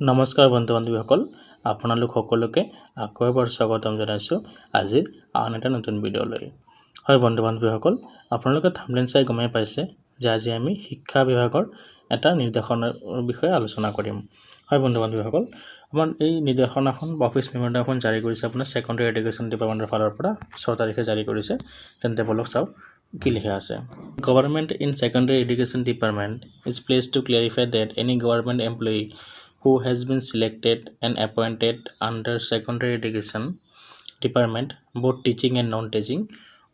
নমস্কাৰ বন্ধু বান্ধৱীসকল আপোনালোক সকলোকে আকৌ এবাৰ স্বাগতম জনাইছো আজিৰ আন এটা নতুন ভিডিঅ'লৈ হয় বন্ধু বান্ধৱীসকল আপোনালোকে থাম্বনেইল চাই গমে পাইছে যে আজি আমি শিক্ষা বিভাগৰ এটা নিৰ্দেশনাৰ বিষয়ে আলোচনা কৰিম হয় বন্ধু বান্ধৱীসকল আমাৰ এই নিৰ্দেশনাখন অফিচ মেম'ৰেণ্ডামখন জাৰি কৰিছে আপোনাৰ সেকেন্ডাৰী এডুকেশ্যন ডিপাৰ্টমেণ্টৰ ফালৰ পৰা 6 তাৰিখে জাৰি কৰিছে তেন্তে বলক চাও কি লিখা আছে Government in Secondary Education Department is pleased to clarify that any government employee who has been selected and appointed under Secondary Education Department, both teaching and non-teaching,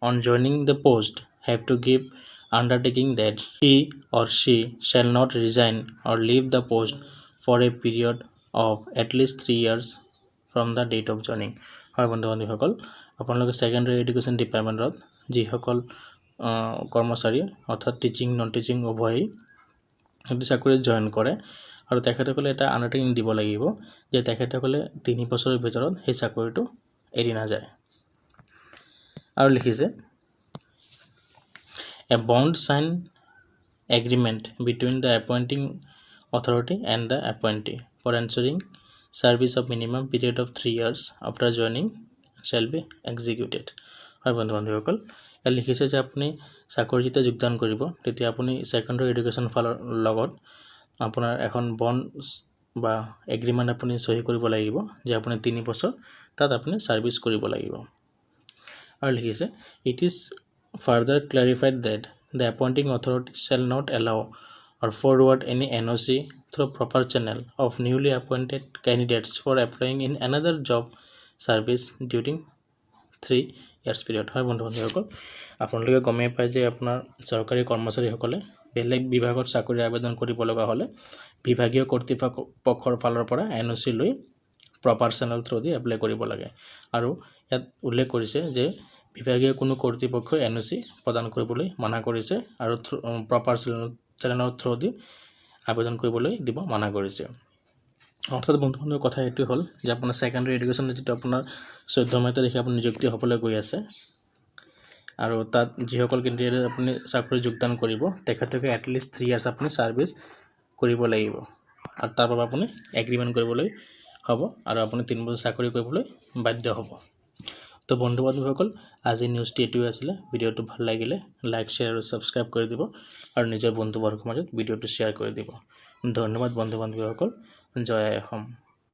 on joining the post have to give undertaking that he or she shall not resign or leave the post for a period of at least 3 years from the date of joining. হয় বন্ধু বান্ধৱীসকল আপোনালোকে secondary education ডিপাৰ্টমেণ্টত যিসকল কৰ্মচাৰী অৰ্থাৎ teaching non teaching উভয় চাকৰিত join কৰে আৰু তেখেতসকলে এটা আন্ডাৰটেকিং দিব লাগিব যে তেখেতসকলে 3 বছৰৰ ভিতৰত সেই চাকৰিটো এৰি না যায় আৰু লিখিছে a bond sign agreement between the appointing authority and the appointee for ensuring service of minimum period of 3 years after joining shall be executed হয় বন্ধু বান্ধৱীসকল এ লিখিছে যে আপুনি চাকৰি যেতিয়া যোগদান কৰিব তেতিয়া আপুনি সেকেন্ডাৰী এডুকেশ্যন ফালৰ লগত আপোনাৰ এখন বন্ড বা এগ্ৰিমেন্ট আপুনি সহি কৰিব লাগিব যে আপুনি 3 বছৰ তাত আপুনি সাৰ্ভিস কৰিব লাগিব আৰু লিখিছে it is further clarified that the appointing authority shall not allow or forward any NOC through proper channel of newly appointed candidates for applying in another job service during 3 years period হয় বন্ধু বান্ধৱীসকল আপোনালোকে গমে পায় যে আপোনাৰ চৰকাৰী কৰ্মচাৰীসকলে বেলেগ বিভাগত চাকৰি আবেদন কৰিব লগা হলে বিভাগীয় কৰ্তৃপক্ষৰ ফালৰ পৰা NOC লৈ প্ৰপাৰ চেনেল থ্ৰু দি এপ্লাই কৰিব লাগে আৰু ইয়াত উল্লেখ কৰিছে যে বিভাগীয় কোনো কৰ্তৃপক্ষই NOC প্ৰদান কৰিবলৈ মানা কৰিছে আৰু প্ৰপাৰ চেনেলৰ থ্ৰু দি আবেদন কৰিবলৈ দিব মানা কৰিছে অৰ্থাৎ বন্ধুসকলৰ কথা এটো হল যে আপোনাৰ সেকেন্ডাৰী এডুকেশ্যন যেটো আপোনাৰ 14 মে তাৰিখে আপুনি নিযুক্তি হ'বলৈ গৈ আছে আৰু তাত যিসকল কেণ্ডিডেট আপুনি চাকৰি যোগদান কৰিব তেখেতকে এট লিষ্ট 3 ইয়াৰ্স আপুনি সাৰ্ভিস কৰিব লাগিব আৰু তাৰ বাবে আপুনি এগ্ৰিমেন্ট কৰিবলৈ হ'ব আৰু আপুনি 3 বছৰ চাকৰি কৰিবলৈ বাধ্য হ'ব তো বন্ধু বান্ধৱীসকল আজি নিউজটি এটোই আছিল ভিডিওটো ভাল লাগিলে লাইক শেয়াৰ আৰু সাবস্ক্ৰাইব কৰি দিব আৰু নিজৰ বন্ধু বৰ্গৰ মাজত ভিডিওটো শেয়াৰ কৰি দিব ধন্যবাদ বন্ধু বান্ধৱীসকল জয় অসম